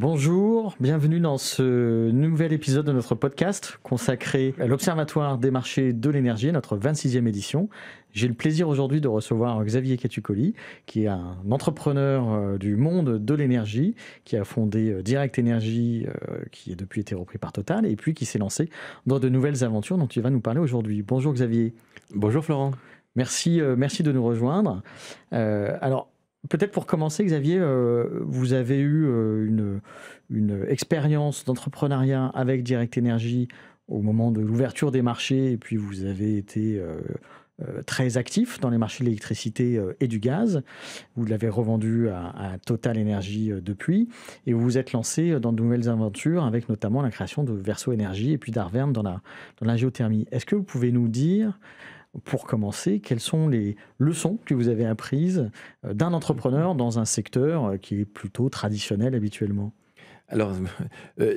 Bonjour, bienvenue dans ce nouvel épisode de notre podcast consacré à l'Observatoire des marchés de l'énergie, notre 26e édition. J'ai le plaisir aujourd'hui de recevoir Xavier Catuccoli, qui est un entrepreneur du monde de l'énergie, qui a fondé Direct Énergie, qui a depuis été repris par Total, et puis qui s'est lancé dans de nouvelles aventures dont tu vas nous parler aujourd'hui. Bonjour Xavier. Bonjour Florent. Merci de nous rejoindre. Alors, peut-être pour commencer, Xavier, vous avez eu une expérience d'entrepreneuriat avec Direct Énergie au moment de l'ouverture des marchés, et puis vous avez été très actif dans les marchés de l'électricité et du gaz. Vous l'avez revendu à Total Énergie depuis, et vous vous êtes lancé dans de nouvelles aventures avec notamment la création de Verso Énergie et puis d'Arverne dans la géothermie. Est-ce que vous pouvez nous dire, pour commencer, quelles sont les leçons que vous avez apprises d'un entrepreneur dans un secteur qui est plutôt traditionnel habituellement? Alors,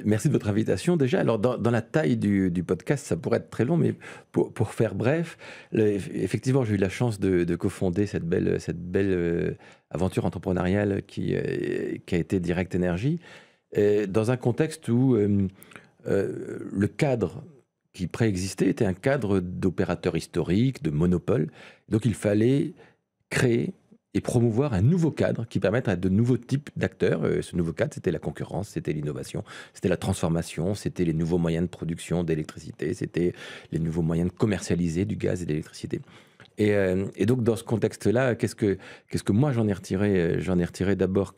merci de votre invitation déjà. Alors, dans la taille du podcast, ça pourrait être très long, mais pour faire bref, effectivement, j'ai eu la chance de cofonder cette belle aventure entrepreneuriale qui a été Direct Énergie, dans un contexte où le cadre qui préexistait était un cadre d'opérateurs historiques, de monopole. Donc, il fallait créer et promouvoir un nouveau cadre qui permette à de nouveaux types d'acteurs. Ce nouveau cadre, c'était la concurrence, c'était l'innovation, c'était la transformation, c'était les nouveaux moyens de production d'électricité, c'était les nouveaux moyens de commercialiser du gaz et de l'électricité. Et donc, dans ce contexte-là, qu'est-ce que moi j'en ai retiré? J'en ai retiré d'abord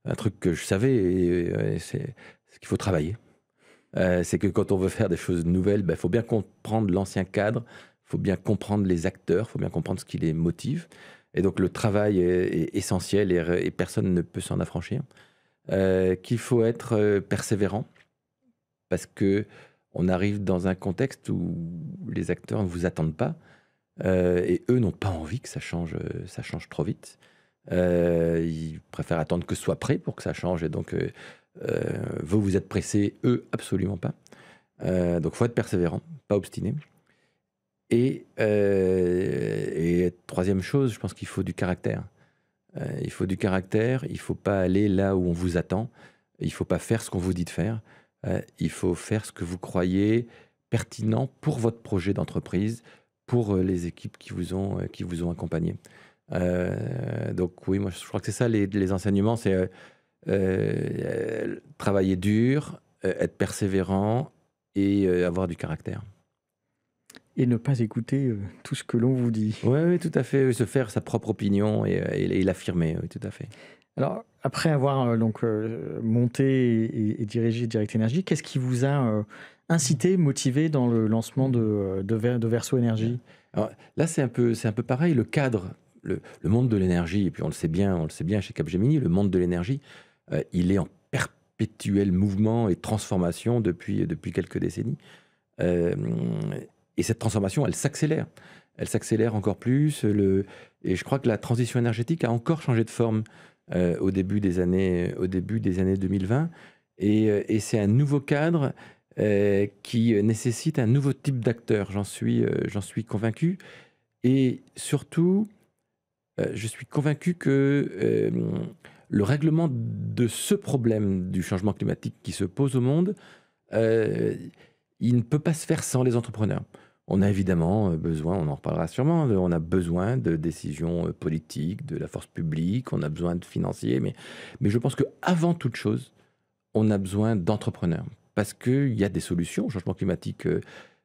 un truc que je savais, c'est qu'il faut travailler. C'est que quand on veut faire des choses nouvelles, il faut bien comprendre l'ancien cadre, il faut bien comprendre les acteurs, il faut bien comprendre ce qui les motive. Et donc le travail est essentiel et personne ne peut s'en affranchir. Qu'il faut être persévérant parce qu'on arrive dans un contexte où les acteurs ne vous attendent pas et eux n'ont pas envie que ça change trop vite. Ils préfèrent attendre que ce soit prêt pour que ça change et donc vous êtes pressés, eux absolument pas. Donc il faut être persévérant, pas obstiné. Et troisième chose, je pense qu'il faut du caractère. Il faut du caractère, il ne faut pas aller là où on vous attend, il ne faut pas faire ce qu'on vous dit de faire, il faut faire ce que vous croyez pertinent pour votre projet d'entreprise, pour les équipes qui vous ont accompagné. Donc oui, moi je crois que c'est ça les enseignements, c'est travailler dur, être persévérant et avoir du caractère. Et ne pas écouter tout ce que l'on vous dit. Oui, tout à fait. Se faire sa propre opinion et l'affirmer, oui, tout à fait. Alors, après avoir monté et dirigé Direct Énergie, qu'est-ce qui vous a incité, motivé dans le lancement de Verso Énergie? Alors, là, c'est un peu pareil. Le cadre, le monde de l'énergie, et puis on le sait bien chez Capgemini, le monde de l'énergie, il est en perpétuel mouvement et transformation depuis quelques décennies. Et cette transformation, elle s'accélère. Elle s'accélère encore plus. Et je crois que la transition énergétique a encore changé de forme au début des années 2020. Et c'est un nouveau cadre qui nécessite un nouveau type d'acteur. J'en suis convaincu. Et surtout, je suis convaincu que le règlement de ce problème du changement climatique qui se pose au monde, il ne peut pas se faire sans les entrepreneurs. On a évidemment besoin, on en reparlera sûrement, on a besoin de décisions politiques, de la force publique, on a besoin de financiers, mais je pense qu'avant toute chose, on a besoin d'entrepreneurs. Parce qu'il y a des solutions au changement climatique.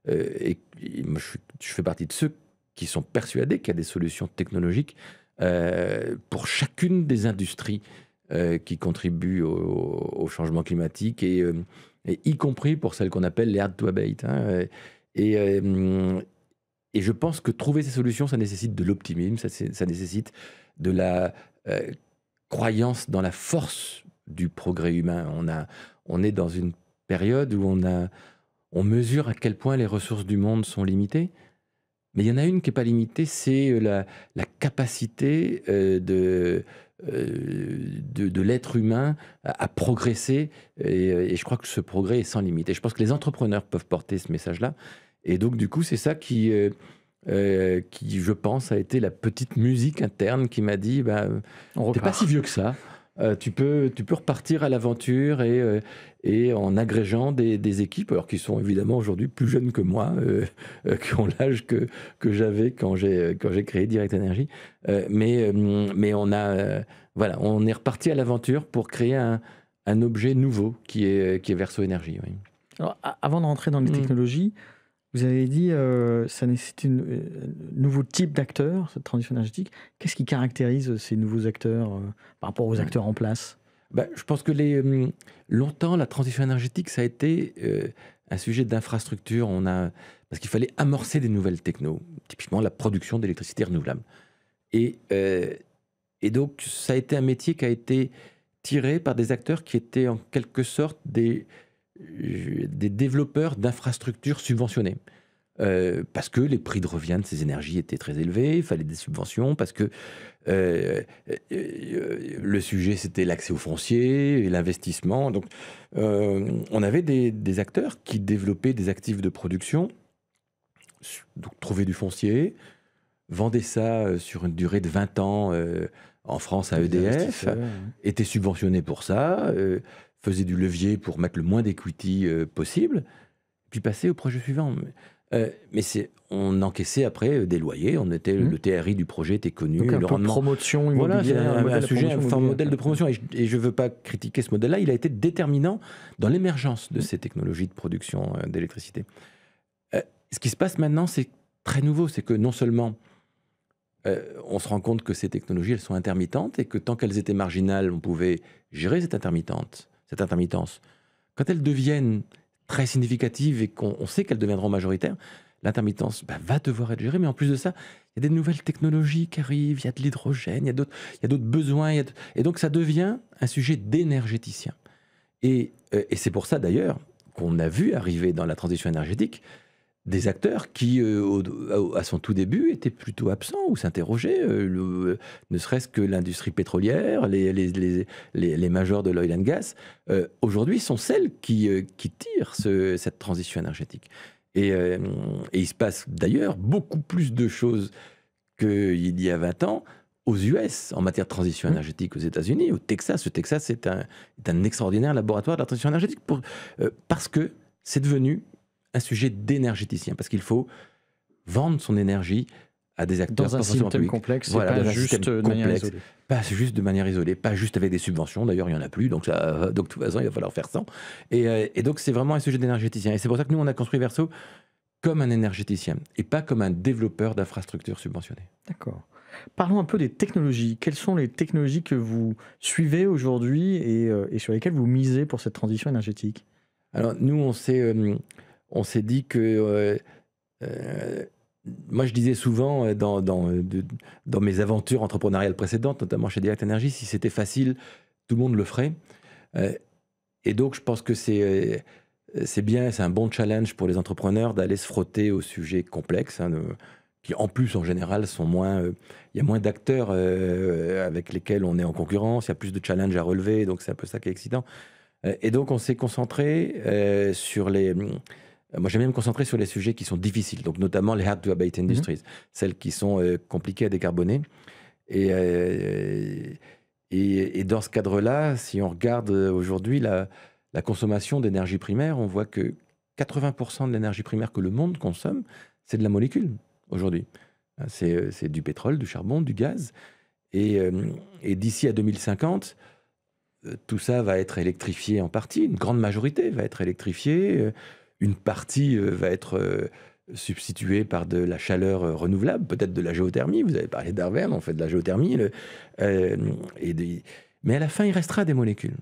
Et moi, je fais partie de ceux qui sont persuadés qu'il y a des solutions technologiques pour chacune des industries qui contribuent au changement climatique et y compris pour celles qu'on appelle les hard to abate. Et je pense que trouver ces solutions, ça nécessite de l'optimisme, ça nécessite de la croyance dans la force du progrès humain. On est dans une période où on mesure à quel point les ressources du monde sont limitées. Mais il y en a une qui n'est pas limitée, c'est la capacité de l'être humain à progresser. Et je crois que ce progrès est sans limite. Et je pense que les entrepreneurs peuvent porter ce message-là. Et donc, du coup, c'est ça qui, je pense, a été la petite musique interne qui m'a dit t'es pas si vieux que ça. Tu peux repartir à l'aventure et en agrégeant des équipes, alors qui sont évidemment aujourd'hui plus jeunes que moi, qui ont l'âge que j'avais quand j'ai créé Direct Energy. Mais voilà, on est reparti à l'aventure pour créer un objet nouveau qui est Verso Énergie. Oui. Alors, avant de rentrer dans les technologies, vous avez dit ça nécessite un nouveau type d'acteurs, cette transition énergétique. Qu'est-ce qui caractérise ces nouveaux acteurs par rapport aux acteurs en place? Je pense que longtemps, la transition énergétique, ça a été un sujet d'infrastructure. Parce qu'il fallait amorcer des nouvelles technos, typiquement la production d'électricité renouvelable. Et donc, ça a été un métier qui a été tiré par des acteurs qui étaient en quelque sorte des développeurs d'infrastructures subventionnées. Parce que les prix de revient de ces énergies étaient très élevés, il fallait des subventions, parce que le sujet c'était l'accès au foncier et l'investissement. Donc on avait des acteurs qui développaient des actifs de production, donc trouvaient du foncier, vendaient ça sur une durée de 20 ans en France à EDF, étaient subventionnés pour ça, faisaient du levier pour mettre le moins d'equity possible, puis passaient au projet suivant. Mais on encaissait après des loyers. Le TRI du projet était connu. Donc un le peu rendement. Promotion immobilière. Voilà, c'est un modèle de promotion. Ouais. Et je ne veux pas critiquer ce modèle-là. Il a été déterminant dans l'émergence de ces technologies de production d'électricité. Ce qui se passe maintenant, c'est très nouveau. C'est que non seulement on se rend compte que ces technologies, elles sont intermittentes et que tant qu'elles étaient marginales, on pouvait gérer cette intermittence. Quand elles deviennent très significatives et qu'on sait qu'elles deviendront majoritaires, l'intermittence va devoir être gérée. Mais en plus de ça, il y a des nouvelles technologies qui arrivent, il y a de l'hydrogène, il y a d'autres besoins. Et donc, ça devient un sujet d'énergéticien. Et c'est pour ça, d'ailleurs, qu'on a vu arriver dans la transition énergétique des acteurs qui, à son tout début, étaient plutôt absents ou s'interrogeaient, ne serait-ce que l'industrie pétrolière, les majors de l'oil and gas, aujourd'hui sont celles qui tirent cette transition énergétique. Et il se passe d'ailleurs beaucoup plus de choses qu'il y a 20 ans aux US en matière de transition énergétique aux États-Unis, au Texas. Le Texas est un extraordinaire laboratoire de la transition énergétique parce que c'est devenu un sujet d'énergéticien, parce qu'il faut vendre son énergie à des acteurs dans un système complexe, voilà, pas juste de manière isolée. Pas juste de manière isolée, pas juste avec des subventions, d'ailleurs il n'y en a plus, donc de toute façon il va falloir faire sans. Et donc c'est vraiment un sujet d'énergéticien. Et c'est pour ça que nous on a construit Verso comme un énergéticien, et pas comme un développeur d'infrastructures subventionnées. D'accord. Parlons un peu des technologies. Quelles sont les technologies que vous suivez aujourd'hui et sur lesquelles vous misez pour cette transition énergétique? Alors nous on s'est dit que moi je disais souvent dans mes aventures entrepreneuriales précédentes, notamment chez Direct Energy, si c'était facile, tout le monde le ferait. Et donc je pense que c'est bien, c'est un bon challenge pour les entrepreneurs d'aller se frotter aux sujets complexes, qui en plus en général sont moins... Il y a moins d'acteurs avec lesquels on est en concurrence, il y a plus de challenges à relever, donc c'est un peu ça qui est excitant. Et donc on s'est concentré sur les... Moi, j'aime bien me concentrer sur les sujets qui sont difficiles, donc notamment les hard to abate industries, celles qui sont compliquées à décarboner. Et dans ce cadre-là, si on regarde aujourd'hui la consommation d'énergie primaire, on voit que 80% de l'énergie primaire que le monde consomme, c'est de la molécule aujourd'hui. C'est du pétrole, du charbon, du gaz. Et d'ici à 2050, tout ça va être électrifié en partie, une grande majorité va être électrifiée. Une partie va être substituée par de la chaleur renouvelable, peut-être de la géothermie. Vous avez parlé d'Arverne, on fait de la géothermie. Mais à la fin, il restera des molécules.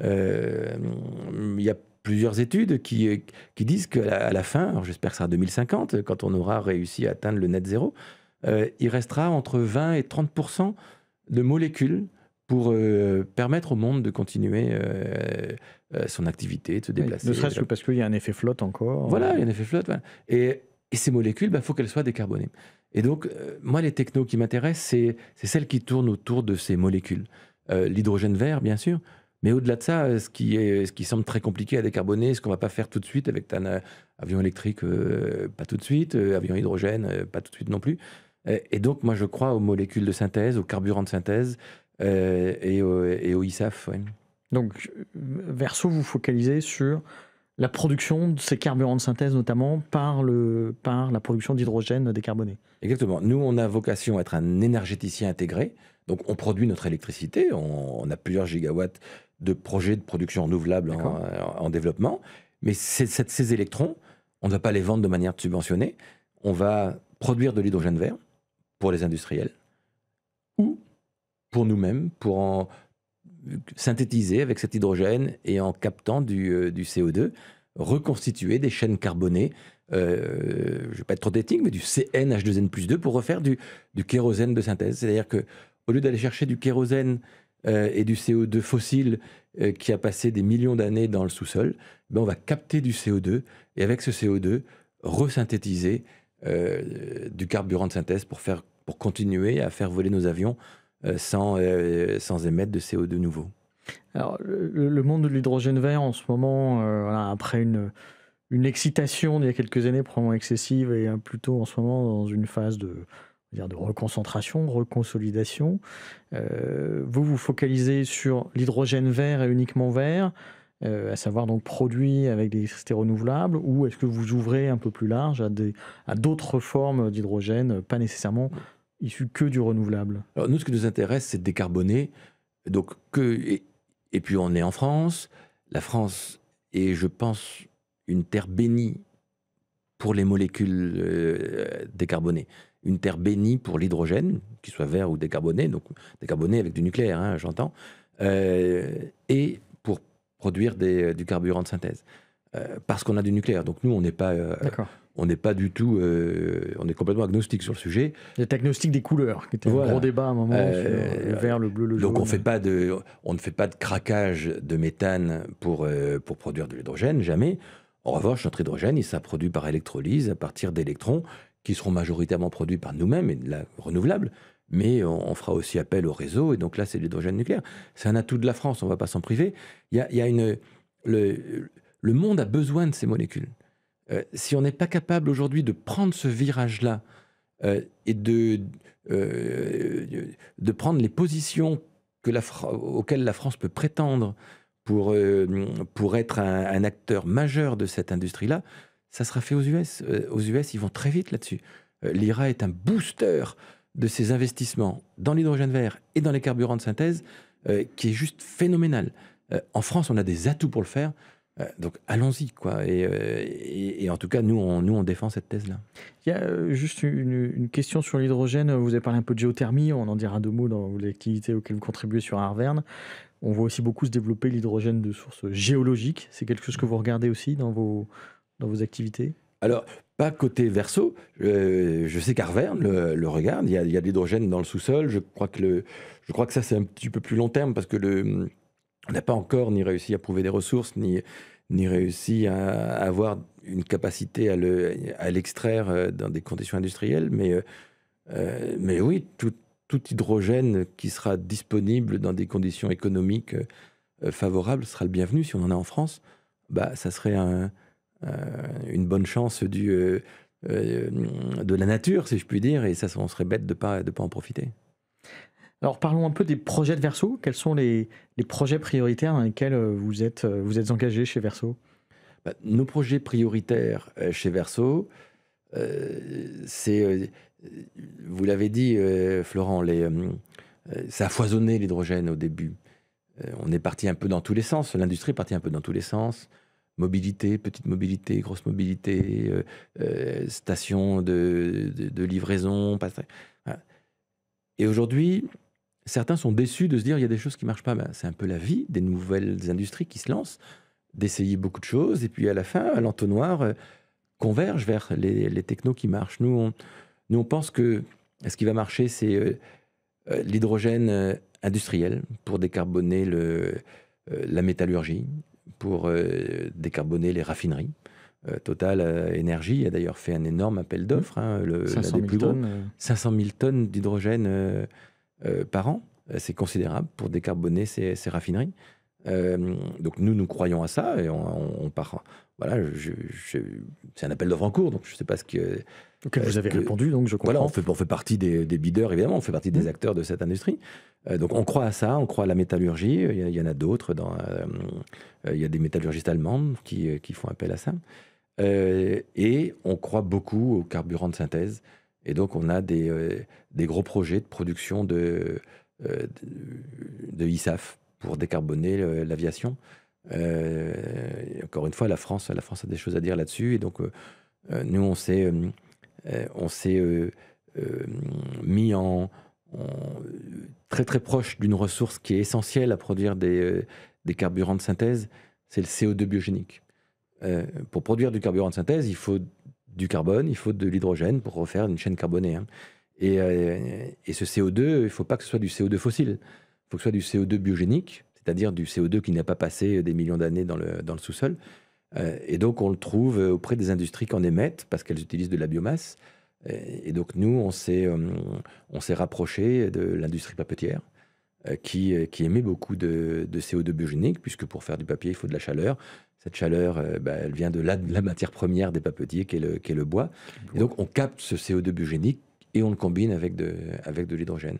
Il y a plusieurs études qui disent qu'à la fin, alors j'espère que ce sera 2050, quand on aura réussi à atteindre le net zéro, il restera entre 20 et 30% de molécules pour permettre au monde de continuer son activité, de se déplacer. Ne serait-ce que parce qu'il y a un effet flotte encore. Voilà, il y a un effet flotte. Voilà. Et ces molécules, il faut qu'elles soient décarbonées. Et donc, moi, les technos qui m'intéressent, c'est celles qui tournent autour de ces molécules. L'hydrogène vert, bien sûr, mais au-delà de ça, ce qui semble très compliqué à décarboner, ce qu'on ne va pas faire tout de suite avec un avion électrique, pas tout de suite, avion hydrogène, pas tout de suite non plus. Et donc, moi, je crois aux molécules de synthèse, aux carburants de synthèse, et au ISAF. Ouais. Donc, Verso, vous focalisez sur la production de ces carburants de synthèse, notamment par la production d'hydrogène décarboné. Exactement. Nous, on a vocation à être un énergéticien intégré. Donc, on produit notre électricité. On a plusieurs gigawatts de projets de production renouvelable en développement. Mais ces électrons, on ne va pas les vendre de manière subventionnée. On va produire de l'hydrogène vert pour les industriels ou pour nous-mêmes, pour en synthétiser avec cet hydrogène et en captant du CO2, reconstituer des chaînes carbonées, je ne vais pas être trop technique, mais du CnH2n+2 pour refaire du kérosène de synthèse. C'est-à-dire qu'au lieu d'aller chercher du kérosène et du CO2 fossile qui a passé des millions d'années dans le sous-sol, ben on va capter du CO2 et avec ce CO2, resynthétiser du carburant de synthèse pour continuer à faire voler nos avions sans émettre de CO2 nouveau. Alors, le monde de l'hydrogène vert, en ce moment, voilà, après une excitation d'il y a quelques années, probablement excessive, et plutôt en ce moment dans une phase de reconcentration, reconsolidation. Vous focalisez sur l'hydrogène vert et uniquement vert, à savoir donc produit avec des électricités renouvelables, ou est-ce que vous ouvrez un peu plus large à d'autres formes d'hydrogène, pas nécessairement issues que du renouvelable? Alors nous, ce qui nous intéresse, c'est de décarboner. Donc, et puis on est en France. La France est, je pense, une terre bénie pour les molécules décarbonées. Une terre bénie pour l'hydrogène, qu'il soit vert ou décarboné, donc décarboné avec du nucléaire, hein, j'entends, et pour produire du carburant de synthèse. Parce qu'on a du nucléaire. Donc nous, on n'est pas du tout... on est complètement agnostique sur le sujet. Vous êtes agnostique des couleurs, qui était un gros débat à un moment, sur le vert, le bleu, le jaune. Donc on ne fait pas de craquage de méthane pour produire de l'hydrogène, jamais. En revanche, notre hydrogène, il sera produit par électrolyse à partir d'électrons qui seront majoritairement produits par nous-mêmes et de la renouvelable, mais on fera aussi appel au réseau, et donc là, c'est l'hydrogène nucléaire. C'est un atout de la France, on ne va pas s'en priver. Le monde a besoin de ces molécules. Si on n'est pas capable aujourd'hui de prendre ce virage-là et de prendre les positions auxquelles la France peut prétendre pour être un acteur majeur de cette industrie-là, ça sera fait aux US. Aux US, ils vont très vite là-dessus. L'IRA est un booster de ces investissements dans l'hydrogène vert et dans les carburants de synthèse qui est juste phénoménal. En France, on a des atouts pour le faire. Donc allons-y, quoi. Et en tout cas, nous, on défend cette thèse-là. Il y a juste une question sur l'hydrogène. Vous avez parlé un peu de géothermie, on en dira deux mots dans l'activité auxquelles vous contribuez sur Arverne. On voit aussi beaucoup se développer l'hydrogène de source géologique. C'est quelque chose que vous regardez aussi dans vos activités? Alors, pas côté Verso. Je sais qu'Arverne le regarde. Il y a de l'hydrogène dans le sous-sol. Je crois que ça, c'est un petit peu plus long terme parce que on n'a pas encore ni réussi à prouver des ressources, ni réussi à avoir une capacité à l'extraire dans des conditions industrielles. Mais oui, tout hydrogène qui sera disponible dans des conditions économiques favorables sera le bienvenu. Si on en a en France, bah, ça serait une bonne chance de la nature, si je puis dire, et ça, on serait bête de pas en profiter. Alors parlons un peu des projets de Verso. Quels sont les projets prioritaires dans lesquels vous êtes engagé chez Verso? Nos projets prioritaires chez Verso, c'est, vous l'avez dit Florent, ça a foisonné l'hydrogène au début. On est parti un peu dans tous les sens, l'industrie est partie un peu dans tous les sens. Mobilité, petite mobilité, grosse mobilité, station de livraison. Voilà. Et aujourd'hui, certains sont déçus de se dire il y a des choses qui ne marchent pas. C'est un peu la vie des nouvelles industries qui se lancent, d'essayer beaucoup de choses, et puis à la fin, à l'entonnoir, convergent vers les technos qui marchent. Nous, on pense que ce qui va marcher, c'est l'hydrogène industriel pour décarboner la métallurgie, pour décarboner les raffineries. Total Énergie a d'ailleurs fait un énorme appel d'offres, 500 000 tonnes. 500 000 tonnes d'hydrogène par an. C'est considérable pour décarboner ces raffineries. Donc nous croyons à ça et on part. Voilà, c'est un appel d'offres en cours, donc je ne sais pas ce que. Auquel vous avez répondu, donc je comprends. Voilà, on fait partie des bidders, évidemment, on fait partie des acteurs de cette industrie. Donc on croit à ça, on croit à la métallurgie. Il y en a d'autres. Il y a des métallurgistes allemandes qui font appel à ça. Et on croit beaucoup au carburant de synthèse. Et donc on a des gros projets de production de ISAF pour décarboner l'aviation. Encore une fois, la France a des choses à dire là-dessus. Et donc nous, on s'est mis très très proche d'une ressource qui est essentielle à produire des carburants de synthèse, c'est le CO2 biogénique. Pour produire du carburant de synthèse, il faut du carbone, il faut de l'hydrogène pour refaire une chaîne carbonée. Et ce CO2, il ne faut pas que ce soit du CO2 fossile, il faut que ce soit du CO2 biogénique, c'est-à-dire du CO2 qui n'a pas passé des millions d'années dans le sous-sol. Et donc, on le trouve auprès des industries qui en émettent parce qu'elles utilisent de la biomasse. Et donc, nous, on s'est rapproché de l'industrie papetière qui émet beaucoup de CO2 biogénique, puisque pour faire du papier, il faut de la chaleur. Cette chaleur, elle vient de la matière première des papetiers, qui est le bois. Et donc, on capte ce CO2 biogénique et on le combine avec de l'hydrogène.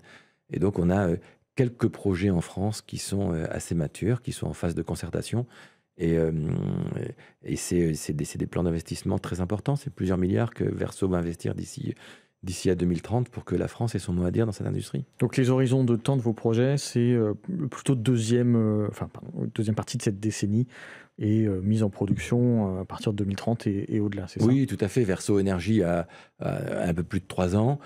Et donc, on a quelques projets en France qui sont assez matures, qui sont en phase de concertation. Et c'est des plans d'investissement très importants. C'est plusieurs milliards que Verso va investir d'ici à 2030 pour que la France ait son mot à dire dans cette industrie. Donc les horizons de temps de vos projets, c'est plutôt deuxième partie de cette décennie et mise en production à partir de 2030 et au-delà, c'est ça? Oui, tout à fait. Verso Énergie a un peu plus de 3 ans.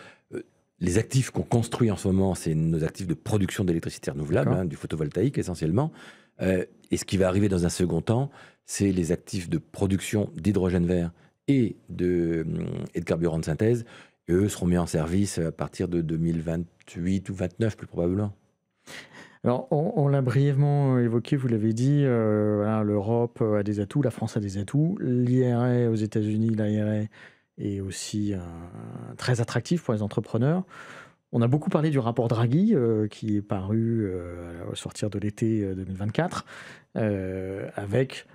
Les actifs qu'on construit en ce moment, c'est nos actifs de production d'électricité renouvelable, du photovoltaïque essentiellement. Et ce qui va arriver dans un second temps, c'est les actifs de production d'hydrogène vert et de carburant de synthèse. Et eux seront mis en service à partir de 2028 ou 2029, plus probablement. Alors, on l'a brièvement évoqué, vous l'avez dit, voilà, l'Europe a des atouts, la France a des atouts. L'IRA aux États-Unis, l'IRA est aussi très attractif pour les entrepreneurs. On a beaucoup parlé du rapport Draghi qui est paru au sortir de l'été 2024, avec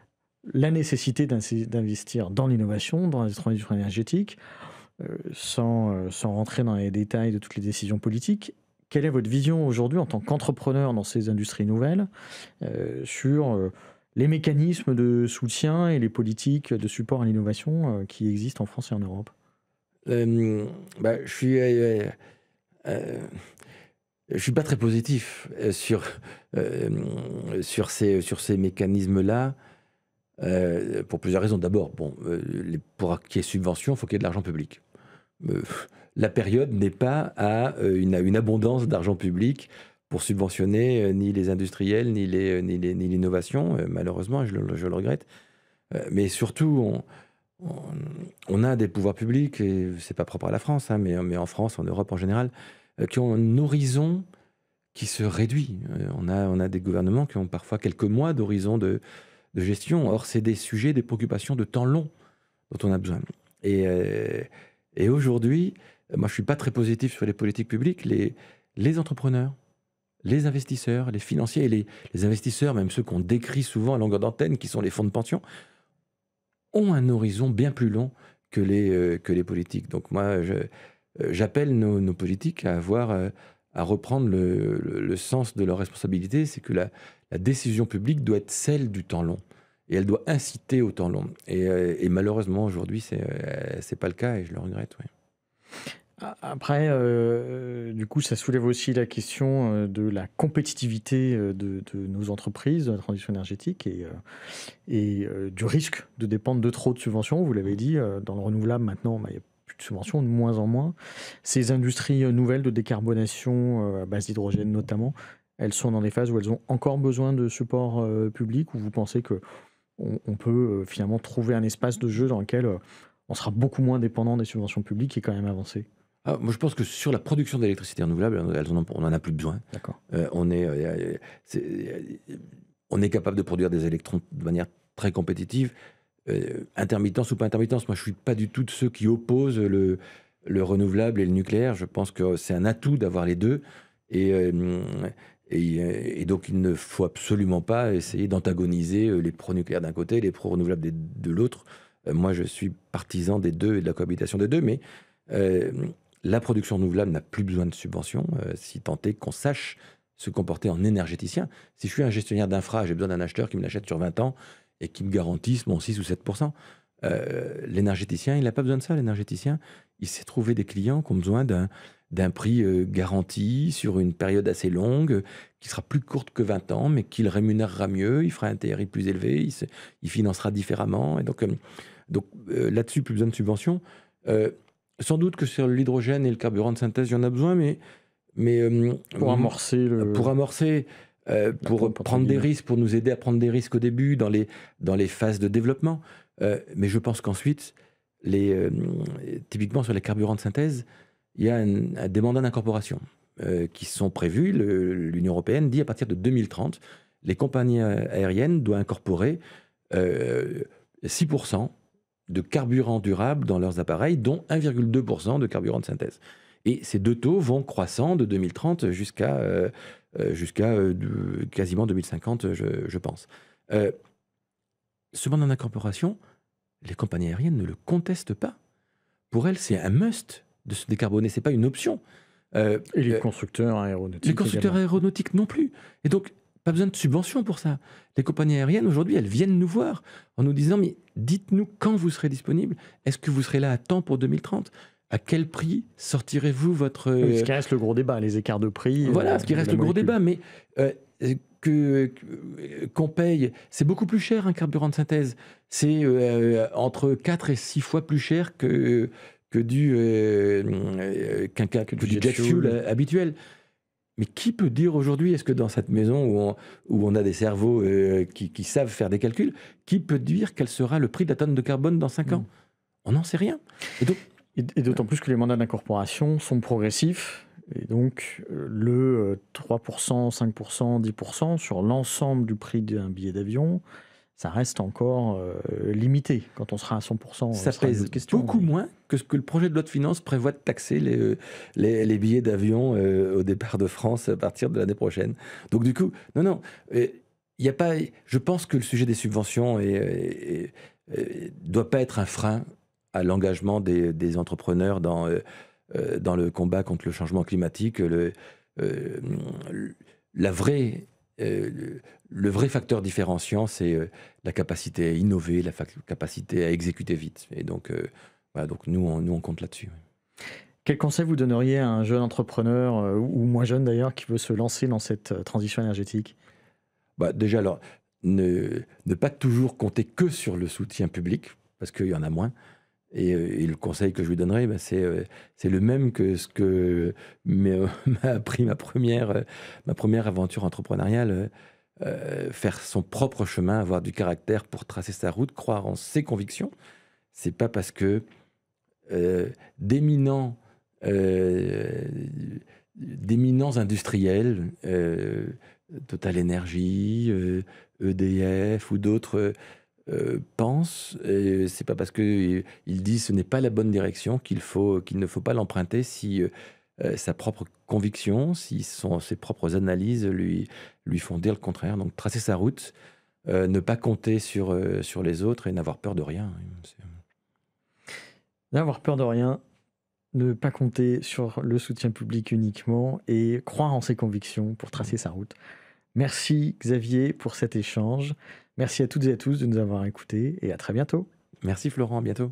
la nécessité d'investir dans l'innovation, dans la transition énergétique, sans rentrer dans les détails de toutes les décisions politiques. Quelle est votre vision aujourd'hui en tant qu'entrepreneur dans ces industries nouvelles sur les mécanismes de soutien et les politiques de support à l'innovation qui existent en France et en Europe? Je suis pas très positif sur ces mécanismes-là, pour plusieurs raisons. D'abord, pour qu'il y ait subvention, il faut qu'il y ait de l'argent public. La période n'est pas à une abondance d'argent public pour subventionner ni les industriels, ni l'innovation. Malheureusement, je le regrette. Mais surtout, on a des pouvoirs publics, et c'est pas propre à la France, mais en France, en Europe en général, qui ont un horizon qui se réduit. On a des gouvernements qui ont parfois quelques mois d'horizon de gestion. Or, c'est des sujets, des préoccupations de temps long dont on a besoin. Et aujourd'hui, moi, je suis pas très positif sur les politiques publiques. Les entrepreneurs, les investisseurs, les financiers et les investisseurs, même ceux qu'on décrit souvent à longueur d'antenne, qui sont les fonds de pension, ont un horizon bien plus long que les politiques. Donc moi, j'appelle nos politiques à reprendre le sens de leur responsabilité. C'est que la décision publique doit être celle du temps long. Et elle doit inciter au temps long. Et malheureusement, aujourd'hui, c'est pas le cas et je le regrette. Oui. Après, du coup, ça soulève aussi la question de la compétitivité de nos entreprises, de la transition énergétique et du risque de dépendre de trop de subventions. Vous l'avez dit, dans le renouvelable, maintenant, il n'y a plus de subventions, de moins en moins. Ces industries nouvelles de décarbonation à base d'hydrogène notamment, elles sont dans des phases où elles ont encore besoin de support public, ou vous pensez qu'on peut finalement trouver un espace de jeu dans lequel on sera beaucoup moins dépendant des subventions publiques et quand même avancer? Moi, je pense que sur la production d'électricité renouvelable, on n'en a plus besoin. D'accord. On est capable de produire des électrons de manière très compétitive. Intermittence ou pas intermittence, moi, je ne suis pas du tout de ceux qui opposent le renouvelable et le nucléaire. Je pense que c'est un atout d'avoir les deux. Et Et donc, il ne faut absolument pas essayer d'antagoniser les pro-nucléaires d'un côté et les pro-renouvelables de l'autre. Moi, je suis partisan des deux et de la cohabitation des deux, mais la production renouvelable n'a plus besoin de subventions, si tant est qu'on sache se comporter en énergéticien. Si je suis un gestionnaire d'infra, j'ai besoin d'un acheteur qui me l'achète sur 20 ans et qui me garantisse mon 6 ou 7%. L'énergéticien, il n'a pas besoin de ça. L'énergéticien, il sait trouver des clients qui ont besoin d'un prix garanti sur une période assez longue, qui sera plus courte que 20 ans, mais qui le rémunérera mieux, il fera un TRI plus élevé, il financera différemment. Et donc là-dessus, plus besoin de subventions. Sans doute que sur l'hydrogène et le carburant de synthèse, il y en a besoin, mais pour amorcer pour prendre des risques, pour nous aider à prendre des risques au début, dans les phases de développement. Mais je pense qu'ensuite, typiquement sur les carburants de synthèse, il y a des mandats d'incorporation qui sont prévus. L'Union européenne dit à partir de 2030, les compagnies aériennes doivent incorporer 6% de carburant durable dans leurs appareils, dont 1,2% de carburant de synthèse. Et ces deux taux vont croissant de 2030 jusqu'à quasiment 2050, je pense. Ce mandat d'incorporation, les compagnies aériennes ne le contestent pas. Pour elles, c'est un must de se décarboner, ce n'est pas une option. Et les constructeurs aéronautiques. Les constructeurs aéronautiques non plus. Et donc, pas besoin de subventions pour ça. Les compagnies aériennes, aujourd'hui, elles viennent nous voir en nous disant, mais dites-nous quand vous serez disponible. Est-ce que vous serez là à temps pour 2030 ? À quel prix sortirez-vous votre... Ce qui reste le gros débat, les écarts de prix. Voilà, ce qui reste le gros débat. Mais qu'on paye, c'est beaucoup plus cher un carburant de synthèse. C'est entre 4 et 6 fois plus cher que du jet fuel habituel. Mais qui peut dire aujourd'hui, est-ce que dans cette maison où on a des cerveaux qui savent faire des calculs, qui peut dire quel sera le prix de la tonne de carbone dans 5 ans ? On n'en sait rien. Et d'autant plus que les mandats d'incorporation sont progressifs. Et donc, le 3%, 5%, 10% sur l'ensemble du prix d'un billet d'avion, ça reste encore limité. Quand on sera à 100%, ça pèse beaucoup moins que ce que le projet de loi de finances prévoit de taxer les billets d'avion au départ de France à partir de l'année prochaine. Donc du coup, non, y a pas. Je pense que le sujet des subventions doit pas être un frein à l'engagement des entrepreneurs dans le combat contre le changement climatique. Le vrai facteur différenciant, c'est la capacité à innover, la capacité à exécuter vite. Et donc, voilà, donc nous, on compte là-dessus. Quel conseil vous donneriez à un jeune entrepreneur, ou moins jeune d'ailleurs, qui veut se lancer dans cette transition énergétique ? Déjà, alors, ne pas toujours compter que sur le soutien public, parce qu'il y en a moins. Et le conseil que je lui donnerais, c'est le même que ce que m'a appris ma première aventure entrepreneuriale. Faire son propre chemin, avoir du caractère pour tracer sa route, croire en ses convictions. C'est pas parce que d'éminents industriels, Total Energy, EDF ou d'autres pensent, c'est pas parce qu'ils disent ce n'est pas la bonne direction qu'il ne faut pas l'emprunter si sa propre conviction, si ses propres analyses lui font dire le contraire. Donc tracer sa route, ne pas compter sur les autres et n'avoir peur de rien. N'avoir peur de rien, ne pas compter sur le soutien public uniquement et croire en ses convictions pour tracer sa route. Merci Xavier pour cet échange. Merci à toutes et à tous de nous avoir écoutés et à très bientôt. Merci Florent, à bientôt.